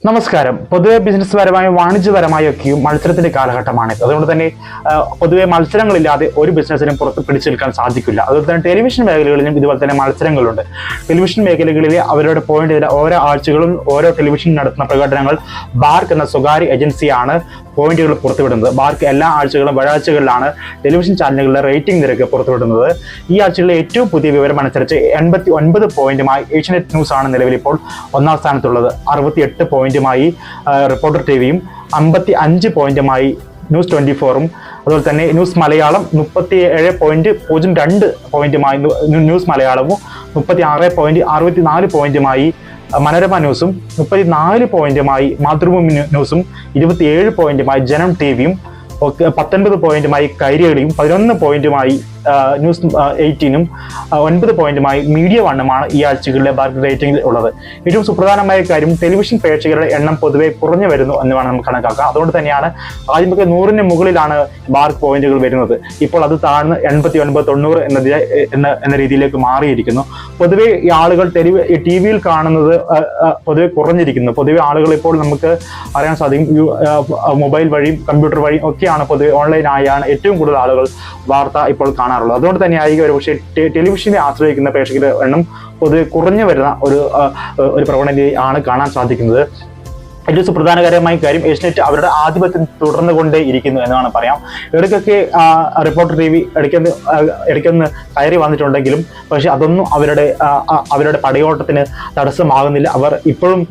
നമസ്കാരം. പൊതുവെ ബിസിനസ് പരമായും വാണിജ്യപരമായൊക്കെയും മത്സരത്തിന്റെ കാലഘട്ടമാണിത്. അതുകൊണ്ട് തന്നെ പൊതുവെ മത്സരങ്ങളില്ലാതെ ഒരു ബിസിനസ്സിനും പുറത്ത് പിടിച്ചു നിൽക്കാൻ സാധിക്കില്ല. അതുപോലെ തന്നെ ടെലിവിഷൻ മേഖലകളിലും ഇതുപോലെ തന്നെ മത്സരങ്ങളുണ്ട്. ടെലിവിഷൻ മേഖലകളിലെ അവരുടെ പോയിന്റ് ഓരോ ആഴ്ചകളും ഓരോ ടെലിവിഷൻ നടത്തുന്ന പ്രകടനങ്ങൾ ബാർക്ക് എന്ന സ്വകാര്യ ഏജൻസിയാണ് പോയിന്റുകൾ പുറത്തുവിടുന്നത്. ബാർക്ക് എല്ലാ ആഴ്ചകളും വ്യാഴാഴ്ചകളിലാണ് ടെലിവിഷൻ ചാനലുകളുടെ റേറ്റിംഗ് നിരക്ക് പുറത്തുവിടുന്നത്. ഈ ആഴ്ചകളിലെ ഏറ്റവും പുതിയ വിവരം അനുസരിച്ച് 89 പോയിന്റുമായി ഏഷ്യാനെറ്റ് ന്യൂസ് ആണ് നിലവിൽ ഇപ്പോൾ ഒന്നാം സ്ഥാനത്തുള്ളത്. 68 പോയിന്റുമായി റിപ്പോർട്ടർ ടിവിയും 55 പോയിന്റുമായി ന്യൂസ് 24ഉം അതുപോലെ തന്നെ ന്യൂസ് മലയാളം 37.02 പോയിന്റുമായി ന്യൂസ് മലയാളവും 36.64 പോയിന്റുമായി മനോരമ ന്യൂസും 34 പോയിന്റുമായി മാതൃഭൂമി ന്യൂസും 27 പോയിന്റുമായി ജനം ടിവിയും 19 പോയിന്റുമായി കൈരളിയും 11 പോയിന്റുമായി ന്യൂസ് 18ഉം 9 പോയിന്റുമായി മീഡിയ വണ്ണുമാണ് ഈ ആഴ്ചകളിലെ ബാർക്ക് റേറ്റിംഗിൽ ഉള്ളത്. ഏറ്റവും സുപ്രധാനമായ കാര്യം ടെലിവിഷൻ പ്രേക്ഷകരുടെ എണ്ണം പൊതുവെ കുറഞ്ഞു വരുന്നു എന്ന് വേണം നമുക്ക് കണക്കാക്കാം. അതുകൊണ്ട് തന്നെയാണ് ആദ്യമൊക്കെ 100-ന് മുകളിലാണ് ബാർക്ക് പോയിന്റുകൾ വരുന്നത്. ഇപ്പോൾ അത് താഴ്ന്ന് 89, 90 എന്ന രീതിയിലേക്ക് മാറിയിരിക്കുന്നു. പൊതുവെ ഈ ആളുകൾ ടി വിയിൽ കാണുന്നത് പൊതുവെ കുറഞ്ഞിരിക്കുന്നു. പൊതുവെ ആളുകൾ ഇപ്പോൾ നമുക്ക് അറിയാൻ സാധിക്കും മൊബൈൽ വഴിയും കമ്പ്യൂട്ടർ വഴിയും ഒക്കെയാണ് പൊതുവെ ഓൺലൈനായാണ് ഏറ്റവും കൂടുതൽ ആളുകൾ വാർത്ത ഇപ്പോൾ കാണാറുള്ളത്. അതുകൊണ്ട് തന്നെ ആയിരിക്കും ഒരു പക്ഷേ ടെലിവിഷനെ ആശ്രയിക്കുന്ന പ്രേക്ഷകരുടെ എണ്ണം പൊതുവെ കുറഞ്ഞു വരുന്ന ഒരു പ്രവണതയാണ് കാണാൻ സാധിക്കുന്നത്. ഏറ്റവും സുപ്രധാനകരമായ കാര്യം ഏഷ്യാനെറ്റ് അവരുടെ ആധിപത്യം തുടർന്നുകൊണ്ടേ ഇരിക്കുന്നു എന്നാണ് പറയാം. ഇടയ്ക്കൊക്കെ റിപ്പോർട്ടർ ടിവി ഇടയ്ക്കൊന്ന് കയറി വന്നിട്ടുണ്ടെങ്കിലും പക്ഷെ അതൊന്നും അവരുടെ പടയോട്ടത്തിന് തടസ്സമാകുന്നില്ല. അവർ ഇപ്പോഴും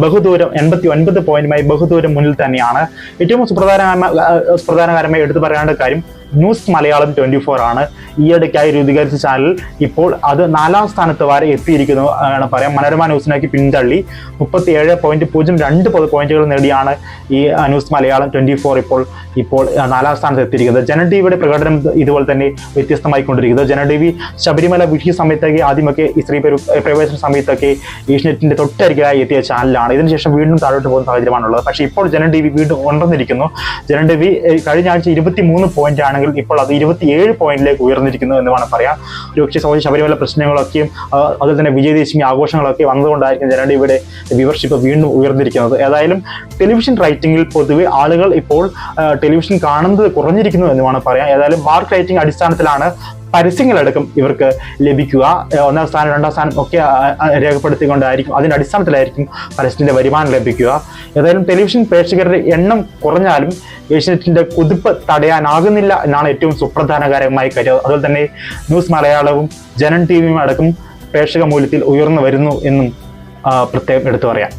ബഹുദൂരം 89 പോയിന്റുമായി ബഹുദൂരം മുന്നിൽ തന്നെയാണ്. ഏറ്റവും സുപ്രധാനകരമായി എടുത്തു പറയേണ്ട കാര്യം ന്യൂസ് മലയാളം 24 ആണ്. ഈയിടയ്ക്കായി രൂപീകരിച്ച ചാനൽ ഇപ്പോൾ അത് 4ാം സ്ഥാനത്ത് വരെ എത്തിയിരിക്കുന്നു ആണ് പറയാം. മനോരമ ന്യൂസിനാക്കി പിന്തള്ളി 37.02 പോയിന്റുകൾ നേടിയാണ് ഈ ന്യൂസ് മലയാളം 24 ഇപ്പോൾ 4ാം സ്ഥാനത്ത് എത്തിയിരിക്കുന്നത്. ജനം ടിവിയുടെ പ്രകടനം ഇതുപോലെ തന്നെ വ്യത്യസ്തമായിക്കൊണ്ടിരിക്കുന്നത്. ജനം ടി വി ശബരിമല വിഷയ സമയത്തൊക്കെ ആദ്യമൊക്കെ ഈ സ്ത്രീ പ്രവേശന സമയത്തൊക്കെ ഏഷ്യാനെറ്റിന്റെ തൊട്ടരികിലായി എത്തിയ ചാനലാണ്. ഇതിനുശേഷം വീണ്ടും താഴോട്ട് പോകുന്ന സാഹചര്യമാണുള്ളത്. പക്ഷേ ഇപ്പോൾ ജനം ടി വി വീണ്ടും ഉണർന്നിരിക്കുന്നു. ജനം ടി വി കഴിഞ്ഞ ആഴ്ച 23 പോയിന്റ് ആണെങ്കിൽ ഇപ്പോൾ അത് 27 പോയിന്റിലേക്ക് ഉയർന്നിരിക്കുന്നു എന്ന് വേണം പറയാം. ഒരുപക്ഷെ ശബരിമല പ്രശ്നങ്ങളൊക്കെയും അതുപോലെ തന്നെ വിജയദശമി ആഘോഷങ്ങളൊക്കെ വന്നതുകൊണ്ടായിരിക്കും ജനം ടിവിയുടെ വ്യൂവർഷിപ്പ് വീണ്ടും ഉയർന്നിരിക്കുന്നത്. ഏതായാലും ടെലിവിഷൻ റേറ്റിംഗിൽ പൊതുവെ ആളുകൾ ഇപ്പോൾ ടെലിവിഷൻ കാണുന്നത് കുറഞ്ഞിരിക്കുന്നു എന്ന് വേണം പറയാം. ഏതായാലും മാർക്ക് റേറ്റിംഗ് അടിസ്ഥാനത്തിലാണ് പരസ്യങ്ങളടക്കം ഇവർക്ക് ലഭിക്കുക. 1ാം സ്ഥാനം 2ാം സ്ഥാനം ഒക്കെ രേഖപ്പെടുത്തിക്കൊണ്ടായിരിക്കും അതിൻ്റെ അടിസ്ഥാനത്തിലായിരിക്കും പരസ്യത്തിന്റെ വരുമാനം ലഭിക്കുക. ഏതായാലും ടെലിവിഷൻ പ്രേക്ഷകരുടെ എണ്ണം കുറഞ്ഞാലും ഏഷ്യാനെറ്റിന്റെ കുതിപ്പ് തടയാനാകുന്നില്ല എന്നാണ് ഏറ്റവും സുപ്രധാനകരമായ കാര്യം. അതുപോലെ തന്നെ ന്യൂസ് മലയാളവും ജനം ടിവിയും അടക്കം പ്രേക്ഷക മൂല്യത്തിൽ ഉയർന്നു വരുന്നു എന്നും പ്രത്യേകം എടുത്തു പറയാം.